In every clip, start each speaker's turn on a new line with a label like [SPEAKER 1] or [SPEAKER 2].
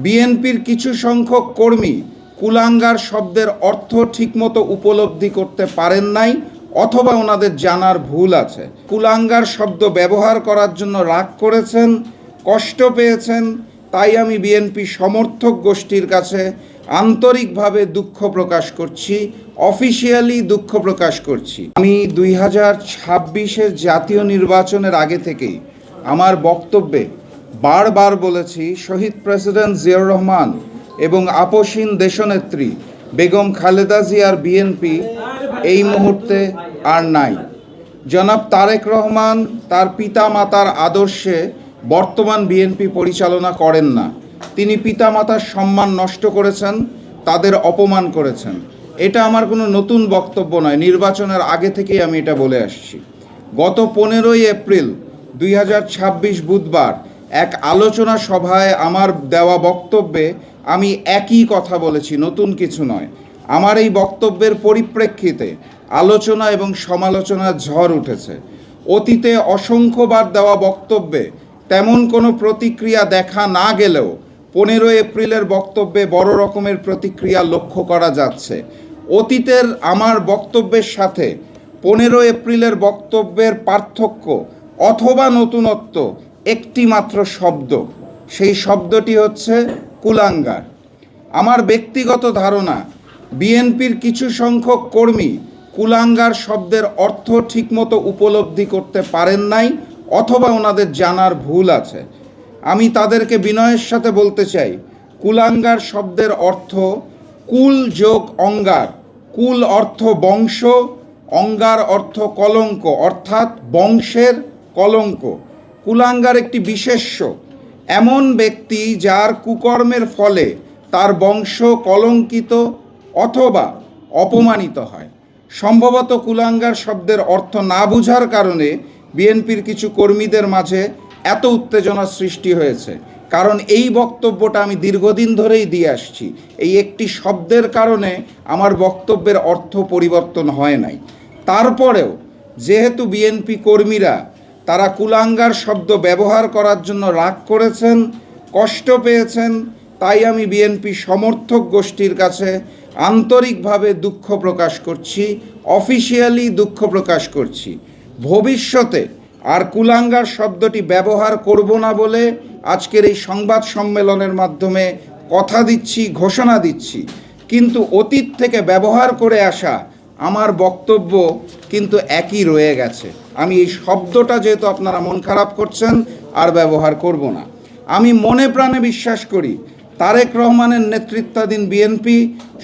[SPEAKER 1] বিএনপির কিছু সংখ্যক কর্মী কুলাঙ্গার শব্দের অর্থ ঠিকমতো উপলব্ধি করতে পারেন নাই, অথবা ওনাদের জানার ভুল আছে। কুলাঙ্গার শব্দ ব্যবহার করার জন্য রাগ করেছেন, কষ্ট পেয়েছেন, তাই আমি বিএনপি সমর্থক গোষ্ঠীর কাছে আন্তরিকভাবে দুঃখ প্রকাশ করছি, অফিসিয়ালি দুঃখ প্রকাশ করছি। আমি 2026-এর জাতীয় নির্বাচনের আগে থেকেই আমার বক্তব্যে বারবার বলেছি, শহীদ প্রেসিডেন্ট জিয়াউর রহমান এবং আপসহীন দেশনেত্রী বেগম খালেদা জিয়ার বিএনপি এই মুহূর্তে আর নাই। জনাব তারেক রহমান তার পিতা মাতার আদর্শে বর্তমান বিএনপি পরিচালনা করেন না। তিনি পিতা মাতার সম্মান নষ্ট করেছেন, তাদের অপমান করেছেন। এটা আমার কোনো নতুন বক্তব্য নয়, নির্বাচনের আগে থেকেই আমি এটা বলে আসছি। গত 15ই এপ্রিল 2026 বুধবার এক আলোচনা সভায় আমার দেওয়া বক্তব্যে আমি একই কথা বলেছি, নতুন কিছু নয়। আমার এই বক্তব্যের পরিপ্রেক্ষিতে আলোচনা এবং সমালোচনার ঝড় উঠেছে। অতীতে অসংখ্যবার দেওয়া বক্তব্যে তেমন কোনো প্রতিক্রিয়া দেখা না গেলেও 15 এপ্রিলের বক্তব্যে বড় রকমের প্রতিক্রিয়া লক্ষ্য করা যাচ্ছে। অতীতের আমার বক্তব্যের সাথে 15 এপ্রিলের বক্তব্যের পার্থক্য অথবা নতুনত্ব একটি মাত্র শব্দ, সেই শব্দটি হচ্ছে কুলাঙ্গার। আমার ব্যক্তিগত ধারণা, বিএনপির কিছু সংখ্যক কর্মী কুলাঙ্গার শব্দের অর্থ ঠিকমতো উপলব্ধি করতে পারেন নাই, অথবা ওনাদের জানার ভুল আছে। আমি তাদেরকে বিনয়ের সাথে বলতে চাই, কুলাঙ্গার শব্দের অর্থ কুল যোগ অঙ্গার। কুল অর্থ বংশ, অঙ্গার অর্থ কলঙ্ক, অর্থাৎ বংশের কলঙ্ক। কুলাঙ্গার একটি বিশেষ্য, এমন ব্যক্তি যার কুকর্মের ফলে তার বংশ কলঙ্কিত অথবা অপমানিত হয়। সম্ভবত কুলাঙ্গার শব্দের অর্থ না বুঝার কারণে বিএনপির কিছু কর্মীদের মাঝে এত উত্তেজনা সৃষ্টি হয়েছে। কারণ এই বক্তব্যটা আমি দীর্ঘদিন ধরেই দিয়ে আসছি, এই একটি শব্দের কারণে আমার বক্তব্যের অর্থ পরিবর্তন হয় নাই। তারপরেও যেহেতু বিএনপি কর্মীরা তারা কুলাঙ্গার শব্দ ব্যবহার করার জন্য রাগ করেছেন, কষ্ট পেয়েছেন, তাই আমি বিএনপি সমর্থক গোষ্ঠীর কাছে আন্তরিকভাবে দুঃখ প্রকাশ করছি, অফিসিয়ালি দুঃখ প্রকাশ করছি। ভবিষ্যতে আর কুলাঙ্গার শব্দটি ব্যবহার করব না বলে আজকের এই সংবাদ সম্মেলনের মাধ্যমে কথা দিচ্ছি, ঘোষণা দিচ্ছি। কিন্তু অতীত থেকে ব্যবহার করে আসা আমার বক্তব্য কিন্তু একই রয়ে গেছে। আমি এই শব্দটা যেহেতু আপনারা মন খারাপ করছেন, আর ব্যবহার করব না। আমি মনে প্রাণে বিশ্বাস করি তারেক রহমানের নেতৃত্বাধীন বিএনপি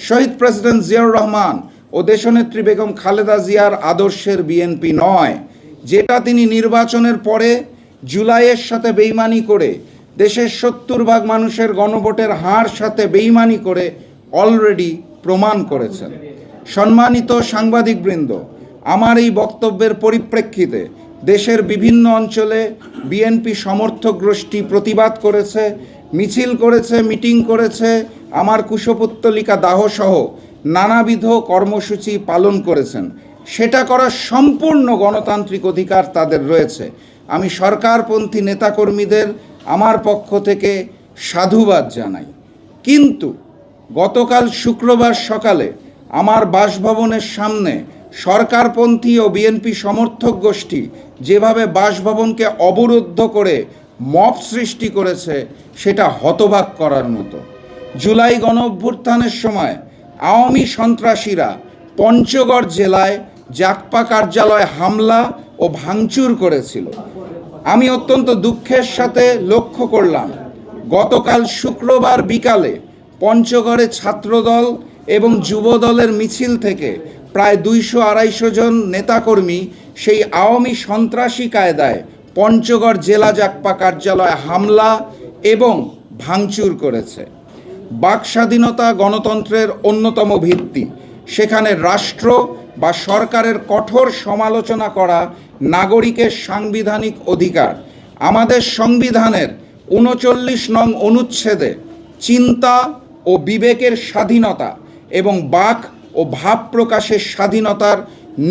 [SPEAKER 1] শহীদ প্রেসিডেন্ট জিয়াউর রহমান ও দেশনেত্রী বেগম খালেদা জিয়ার আদর্শের বিএনপি নয়, যেটা তিনি নির্বাচনের পরে জুলাইয়ের সাথে বেইমানি করে, দেশের 70% মানুষের গণভোটের হার সাথে বেইমানি করে অলরেডি প্রমাণ করেছেন। সম্মানিত সাংবাদিকবৃন্দ, আমার এই বক্তব্যের পরিপ্রেক্ষিতে দেশের বিভিন্ন অঞ্চলে বিএনপি সমর্থক গোষ্ঠী প্রতিবাদ করেছে, মিছিল করেছে, মিটিং করেছে, আমার কুশপুত্তলিকা দাহসহ নানাবিধ কর্মসূচি পালন করেছেন। সেটা করার সম্পূর্ণ গণতান্ত্রিক অধিকার তাদের রয়েছে। আমি সরকারপন্থী নেতাকর্মীদের আমার পক্ষ থেকে সাধুবাদ জানাই। কিন্তু গতকাল শুক্রবার সকালে আমার বাসভবনের সামনে সরকারপন্থী ও বিএনপি সমর্থক গোষ্ঠী যেভাবে বাসভবনকে অবরুদ্ধ করে মব সৃষ্টি করেছে, সেটা হতবাক করার মতো। জুলাই গণঅভ্যুত্থানের সময় আওয়ামী সন্ত্রাসীরা পঞ্চগড় জেলায় জাকপা কার্যালয়ে হামলা ও ভাঙচুর করেছিল। আমি অত্যন্ত দুঃখের সাথে লক্ষ্য করলাম, গতকাল শুক্রবার বিকালে পঞ্চগড়ে ছাত্রদল এবং যুবদলের মিছিল থেকে প্রায় 200-250 জন নেতাকর্মী সেই আওয়ামী সন্ত্রাসী কায়দায় পঞ্চগড় জেলা জাকপা কার্যালয়ে হামলা এবং ভাঙচুর করেছে। বাক স্বাধীনতা গণতন্ত্রের অন্যতম ভিত্তি। সেখানে রাষ্ট্র বা সরকারের কঠোর সমালোচনা করা নাগরিকের সাংবিধানিক অধিকার। আমাদের সংবিধানের 39 নং অনুচ্ছেদে চিন্তা ও বিবেকের স্বাধীনতা এবং বাক ও ভাব প্রকাশের স্বাধীনতার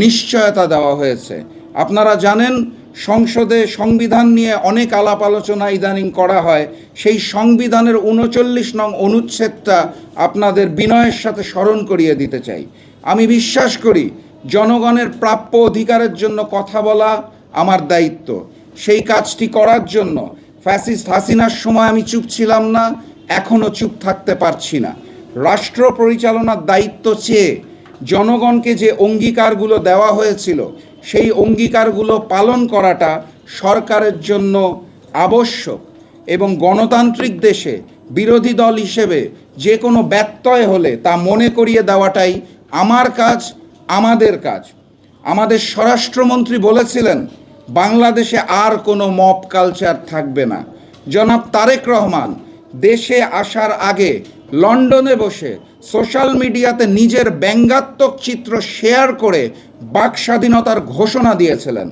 [SPEAKER 1] নিশ্চয়তা দেওয়া হয়েছে। আপনারা জানেন সংসদে সংবিধান নিয়ে অনেক আলাপ আলোচনা ইদানিং করা হয়, সেই সংবিধানের ৩৯ নং অনুচ্ছেদটা আপনাদের বিনয়ের সাথে স্মরণ করিয়ে দিতে চাই। আমি বিশ্বাস করি জনগণের প্রাপ্য অধিকারের জন্য কথা বলা আমার দায়িত্ব। সেই কাজটি করার জন্য ফ্যাসিস্ট হাসিনার সময় আমি চুপ ছিলাম না, এখনও চুপ থাকতে পারছি না। রাষ্ট্র পরিচালনার দায়িত্ব চেয়ে জনগণকে যে অঙ্গীকারগুলো দেওয়া হয়েছিল সেই অঙ্গীকারগুলো পালন করাটা সরকারের জন্য আবশ্যক, এবং গণতান্ত্রিক দেশে বিরোধী দল হিসেবে যে কোনো ব্যত্যয় হলে তা মনে করিয়ে দেওয়াটাই আমার কাজ, আমাদের কাজ। আমাদের স্বরাষ্ট্রমন্ত্রী বলেছিলেন বাংলাদেশে আর কোনো মব কালচার থাকবে না। জনাব তারেক রহমান দেশে আসার আগে লন্ডনে বসে সোশ্যাল মিডিয়াতে নিজের ব্যঙ্গাত্মক চিত্র শেয়ার করে বাক স্বাধীনতার ঘোষণা দিয়েছিলেন।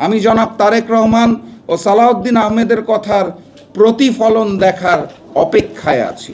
[SPEAKER 1] আমি জনাব তারেক রহমান ও সালাউদ্দিন আহমেদের কথার প্রতিফলন দেখার অপেক্ষায় আছি।